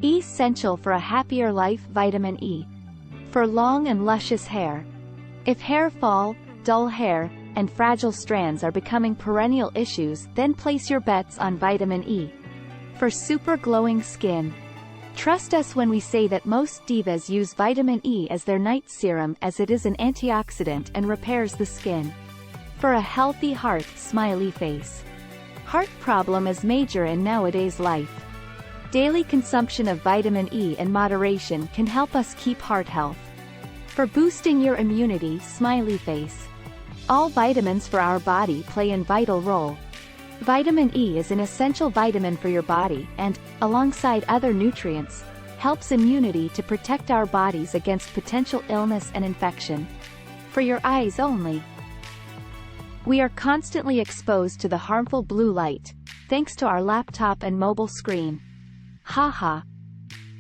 Essential for a happier life. Vitamin E. For long and luscious hair. If hair fall, dull hair, and fragile strands are becoming perennial issues, then place your bets on vitamin E. For super glowing skin. Trust us when we say that most divas use vitamin E as their night serum, as it is an antioxidant and repairs the skin. For a healthy heart. Smiley face. Heart problem is major in nowadays life. Daily consumption of vitamin E in moderation can help us keep heart health. For boosting your immunity. Smiley face. All vitamins for our body play a vital role. Vitamin E is an essential vitamin for your body and, alongside other nutrients, helps immunity to protect our bodies against potential illness and infection. For your eyes only. We are constantly exposed to the harmful blue light, thanks to our laptop and mobile screen. Haha.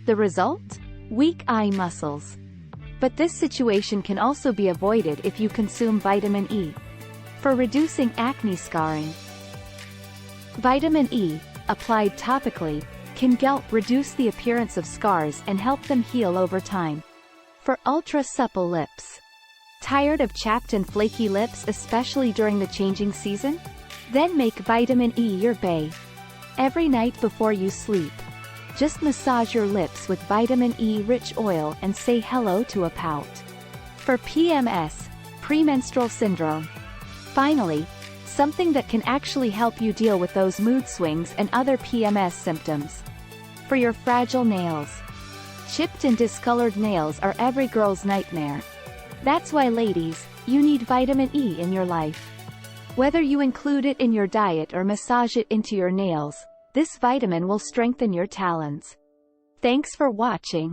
The result? Weak eye muscles. But this situation can also be avoided if you consume vitamin E. For reducing acne scarring. Vitamin E, applied topically, can reduce the appearance of scars and help them heal over time. For ultra-supple lips. Tired of chapped and flaky lips, especially during the changing season? Then make vitamin E your bae. Every night before you sleep. Just massage your lips with vitamin E-rich oil and say hello to a pout. For PMS, premenstrual syndrome. Finally, something that can actually help you deal with those mood swings and other PMS symptoms. For your fragile nails. Chipped and discolored nails are every girl's nightmare. That's why, ladies, you need vitamin E in your life. Whether you include it in your diet or massage it into your nails, this vitamin will strengthen your talons. Thanks for watching.